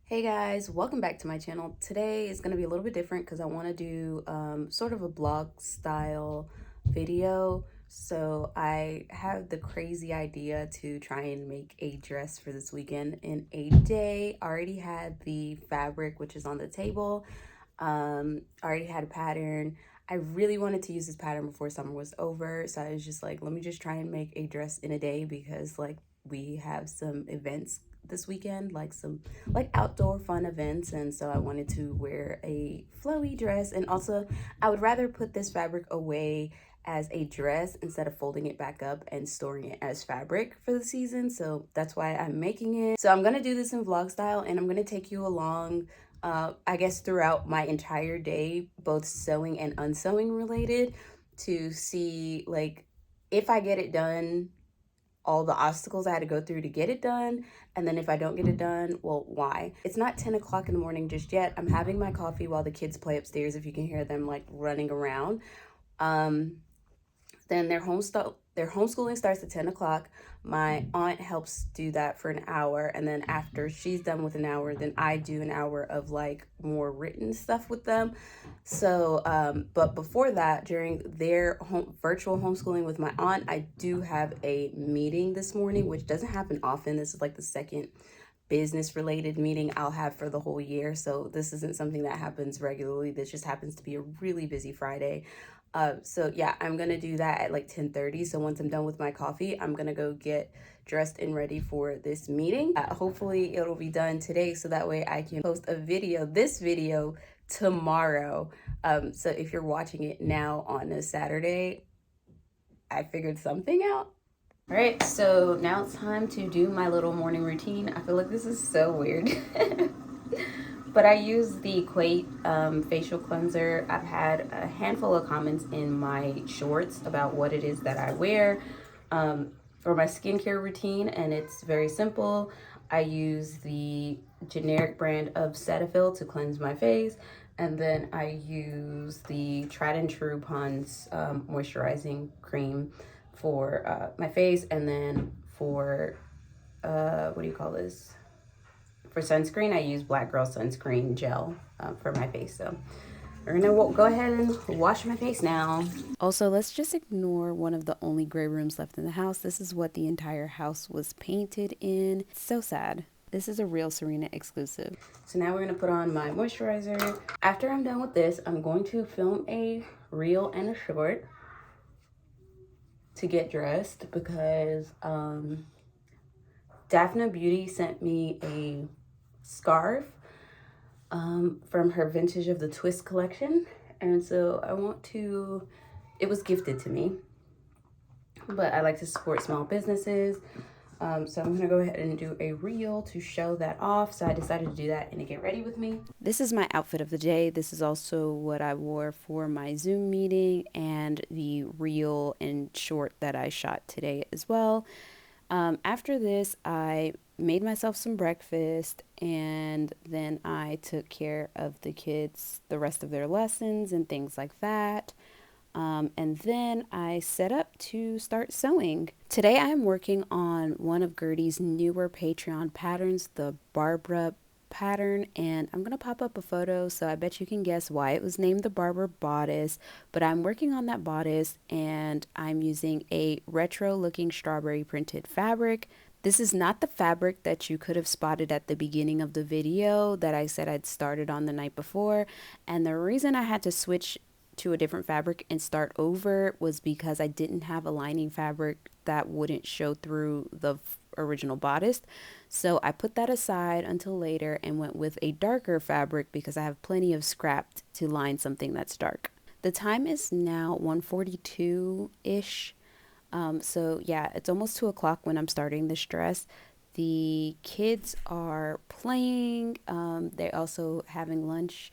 Hey guys, welcome back to my channel. Today is going to be a little bit different because I want to do sort of a blog style video. So I have the crazy idea to try and make a dress for this weekend in a day. I already had the fabric, which is on the table. I already had a pattern. I really wanted to use this pattern before summer was over. So I was just like, let me just try and make a dress in a day because we have some events this weekend, like some outdoor fun events, and so I wanted to wear a flowy dress. And also I would rather put this fabric away as a dress instead of folding it back up and storing it as fabric for the season. So that's why I'm making it. So I'm gonna do this in vlog style, and I'm gonna take you along I guess throughout my entire day, both sewing and unsewing related, to see like if I get it done, all the obstacles I had to go through to get it done, and then if I don't get it done, well, why? It's not 10 o'clock in the morning just yet. I'm having my coffee while the kids play upstairs, if you can hear them like running around. Then their homeschooling starts at 10 o'clock. My aunt helps do that for an hour, and then after she's done with an hour, then I do an hour of like more written stuff with them. So but before that, during their virtual homeschooling with my aunt, I do have a meeting this morning, which doesn't happen often. This is like the second business related meeting I'll have for the whole year. So this isn't something that happens regularly. This just happens to be a really busy Friday. So yeah, I'm gonna do that at like 10:30. So once I'm done with my coffee, I'm gonna go get dressed and ready for this meeting. Hopefully it'll be done today, so that way I can post this video tomorrow. So if you're watching it now on a Saturday, I figured something out. All right, so now it's time to do my little morning routine. I feel like this is so weird. But I use the Quate facial cleanser. I've had a handful of comments in my shorts about what it is that I wear for my skincare routine, and it's very simple. I use the generic brand of Cetaphil to cleanse my face, and then I use the tried and true Pond's moisturizing cream for my face, and then for what do you call this? For sunscreen, I use Black Girl Sunscreen Gel for my face. So we're gonna go ahead and wash my face now. Also, let's just ignore one of the only gray rooms left in the house. This is what the entire house was painted in. It's so sad. This is a real Thesewrena exclusive. So now we're gonna put on my moisturizer. After I'm done with this, I'm going to film a reel and a short to get dressed because Daphne Beauty sent me a scarf from her Vintage of the Twist collection, and so it was gifted to me, but I like to support small businesses, so I'm gonna go ahead and do a reel to show that off. So I decided to do that and to get ready with me. This is my outfit of the day. This is also what I wore for my Zoom meeting and the reel and short that I shot today as well. After this, I made myself some breakfast, and then I took care of the kids, the rest of their lessons and things like that. And then I set up to start sewing. Today I am working on one of Gertie's newer Patreon patterns, the Barbara pattern, and I'm gonna pop up a photo, so I bet you can guess why it was named the Barbara bodice. But I'm working on that bodice, and I'm using a retro looking strawberry printed fabric. This is not the fabric that you could have spotted at the beginning of the video that I said I'd started on the night before, and the reason I had to switch to a different fabric and start over was because I didn't have a lining fabric that wouldn't show through the original bodice. So I put that aside until later and went with a darker fabric because I have plenty of scrap to line something that's dark. The time is now 1:42-ish. So yeah, it's almost 2 o'clock when I'm starting this dress. The kids are playing. They're also having lunch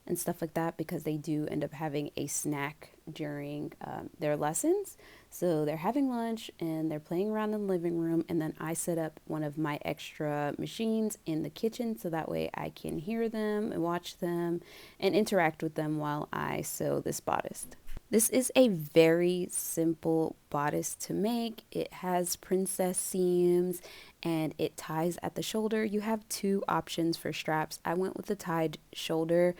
and stuff like that because they do end up having a snack during their lessons. So they're having lunch and they're playing around in the living room, and then I set up one of my extra machines in the kitchen so that way I can hear them and watch them and interact with them while I sew this bodice. This is a very simple bodice to make. It has princess seams and it ties at the shoulder. You have two options for straps. I went with the tied shoulder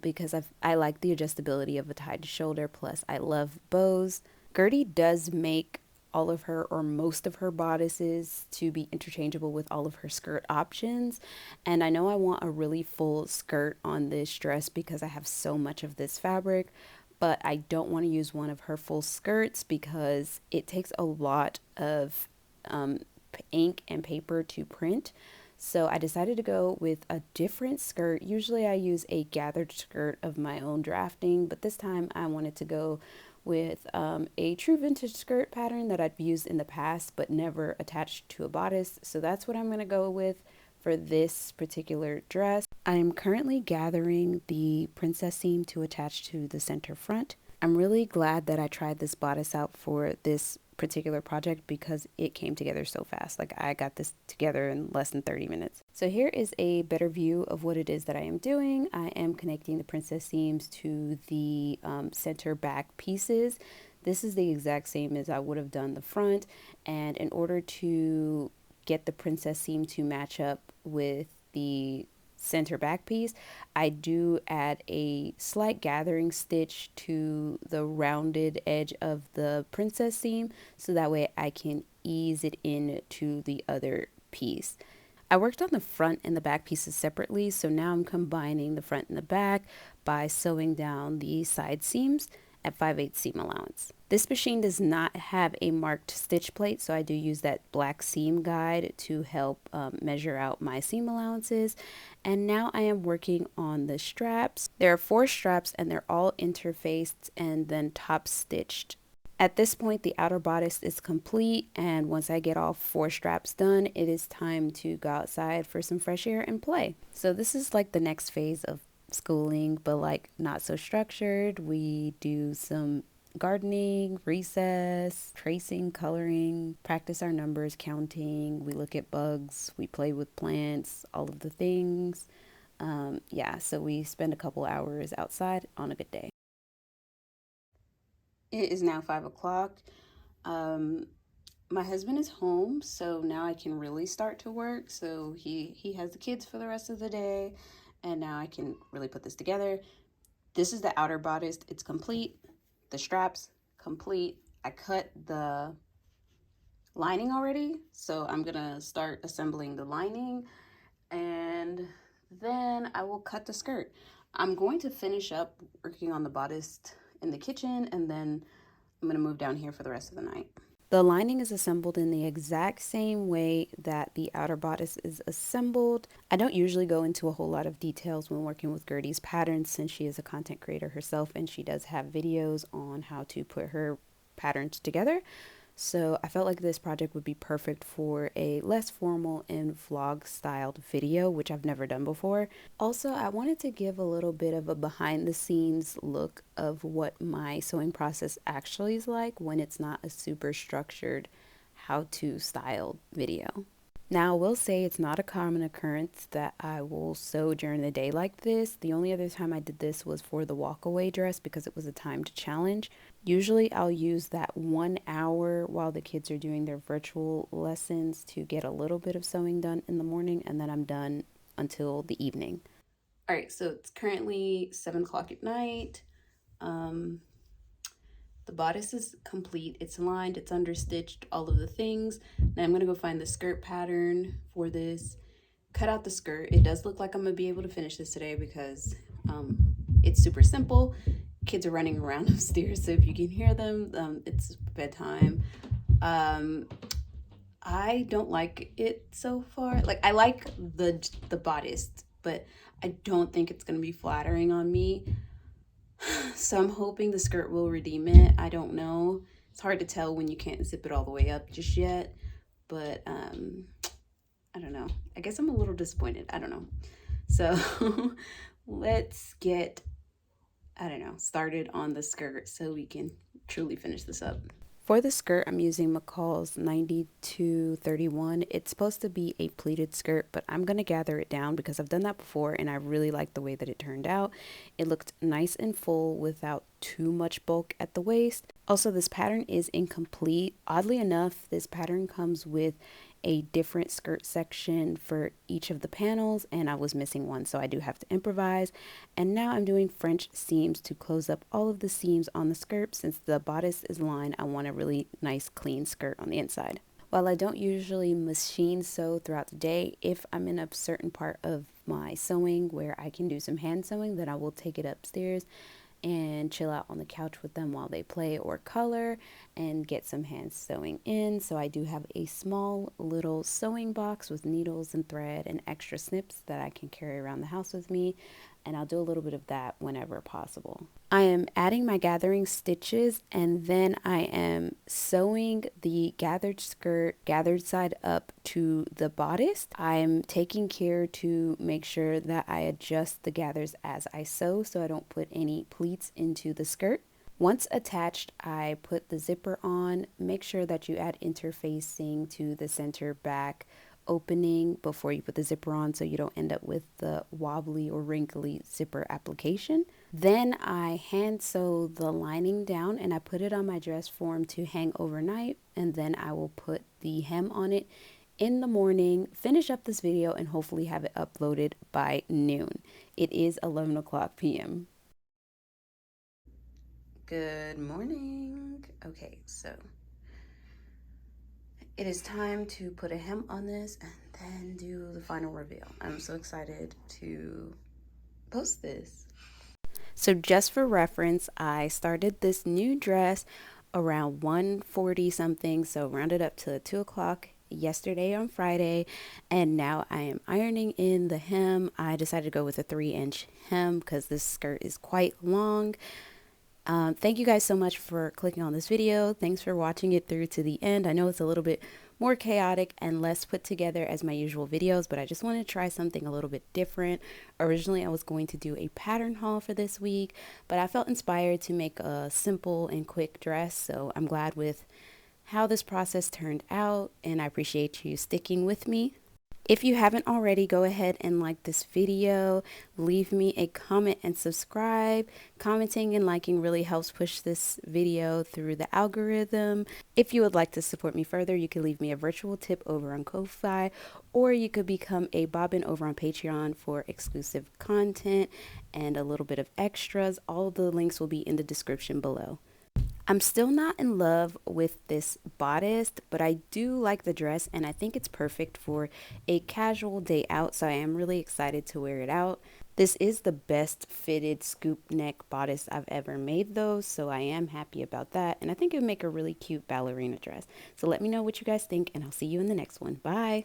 because I like the adjustability of a tied shoulder. Plus, I love bows. Gertie does make all of her or most of her bodices to be interchangeable with all of her skirt options. And I know I want a really full skirt on this dress because I have so much of this fabric, but I don't want to use one of her full skirts because it takes a lot of ink and paper to print. So I decided to go with a different skirt. Usually I use a gathered skirt of my own drafting, but this time I wanted to go with a true vintage skirt pattern that I've used in the past but never attached to a bodice. So that's what I'm going to go with for this particular dress. I am currently gathering the princess seam to attach to the center front. I'm really glad that I tried this bodice out for this particular project because it came together so fast. Like, I got this together in less than 30 minutes. So here is a better view of what it is that I am doing. I am connecting the princess seams to the center back pieces. This is the exact same as I would have done the front, and in order to get the princess seam to match up with the center back piece, I do add a slight gathering stitch to the rounded edge of the princess seam so that way I can ease it in to the other piece. I worked on the front and the back pieces separately, so now I'm combining the front and the back by sewing down the side seams at 5/8 seam allowance. This machine does not have a marked stitch plate, so I do use that black seam guide to help measure out my seam allowances. And now I am working on the straps. There are 4 straps and they're all interfaced and then top stitched. At this point, the outer bodice is complete, and once I get all 4 straps done, it is time to go outside for some fresh air and play. So this is like the next phase of schooling, but like not so structured. We do some gardening, recess, tracing, coloring, practice our numbers, counting, we look at bugs, we play with plants, all of the things. Yeah, so we spend a couple hours outside on a good day. It is now 5 o'clock. My husband is home, so now I can really start to work. So he has the kids for the rest of the day, and now I can really put this together. This is the outer bodice. It's complete. The straps, complete. I cut the lining already, so I'm gonna start assembling the lining, and then I will cut the skirt. I'm going to finish up working on the bodice in the kitchen, and then I'm gonna move down here for the rest of the night. The lining is assembled in the exact same way that the outer bodice is assembled. I don't usually go into a whole lot of details when working with Gertie's patterns since she is a content creator herself and she does have videos on how to put her patterns together. So I felt like this project would be perfect for a less formal and vlog styled video, which I've never done before. Also, I wanted to give a little bit of a behind the scenes look of what my sewing process actually is like when it's not a super structured how to styled video. Now, I will say it's not a common occurrence that I will sew during the day like this. The only other time I did this was for the walkaway dress because it was a timed challenge. Usually I'll use that 1 hour while the kids are doing their virtual lessons to get a little bit of sewing done in the morning, and then I'm done until the evening. All right, so it's currently 7 o'clock at night. The bodice is complete. It's lined, it's understitched, all of the things. Now I'm gonna go find the skirt pattern for this, cut out the skirt. It does look like I'm gonna be able to finish this today because it's super simple. Kids are running around upstairs, so if you can hear them, it's bedtime. I don't like it so far. Like, I like the bodice, but I don't think it's gonna be flattering on me. So I'm hoping the skirt will redeem it. I don't know. It's hard to tell when you can't zip it all the way up just yet, but I don't know. I guess I'm a little disappointed. I don't know. So let's get, I don't know, started on the skirt so we can truly finish this up. For the skirt, I'm using McCall's 9231. It's supposed to be a pleated skirt, but I'm going to gather it down because I've done that before and I really like the way that it turned out. It looked nice and full without too much bulk at the waist. Also, this pattern is incomplete. Oddly enough, this pattern comes with a different skirt section for each of the panels, and I was missing one, so I do have to improvise. And now I'm doing French seams to close up all of the seams on the skirt. Since the bodice is lined, I want a really nice clean skirt on the inside. While I don't usually machine sew throughout the day, if I'm in a certain part of my sewing where I can do some hand sewing, then I will take it upstairs and chill out on the couch with them while they play or color and get some hand sewing in. So I do have a small little sewing box with needles and thread and extra snips that I can carry around the house with me, and I'll do a little bit of that whenever possible. I am adding my gathering stitches, and then I am sewing the gathered skirt gathered side up to the bodice. I am taking care to make sure that I adjust the gathers as I sew so I don't put any pleats into the skirt. Once attached, I put the zipper on. Make sure that you add interfacing to the center back opening before you put the zipper on so you don't end up with the wobbly or wrinkly zipper application. Then I hand sew the lining down and I put it on my dress form to hang overnight, and then I will put the hem on it in the morning, finish up this video, and hopefully have it uploaded by noon. It is 11 o'clock p.m. Good morning. Okay, so it is time to put a hem on this and then do the final reveal. I'm so excited to post this. So just for reference, I started this new dress around 1:40 something, so rounded up to 2 o'clock yesterday on Friday, and now I am ironing in the hem. I decided to go with a 3-inch hem because this skirt is quite long. Thank you guys so much for clicking on this video. Thanks for watching it through to the end. I know it's a little bit more chaotic and less put together as my usual videos, but I just wanted to try something a little bit different. Originally, I was going to do a pattern haul for this week, but I felt inspired to make a simple and quick dress, so I'm glad with how this process turned out, and I appreciate you sticking with me. If you haven't already, go ahead and like this video, leave me a comment and subscribe. Commenting and liking really helps push this video through the algorithm. If you would like to support me further, you can leave me a virtual tip over on Ko-Fi, or you could become a bobbin over on Patreon for exclusive content and a little bit of extras. All of the links will be in the description below. I'm still not in love with this bodice, but I do like the dress and I think it's perfect for a casual day out, so I am really excited to wear it out. This is the best fitted scoop neck bodice I've ever made though, so I am happy about that, and I think it would make a really cute ballerina dress. So let me know what you guys think, and I'll see you in the next one. Bye!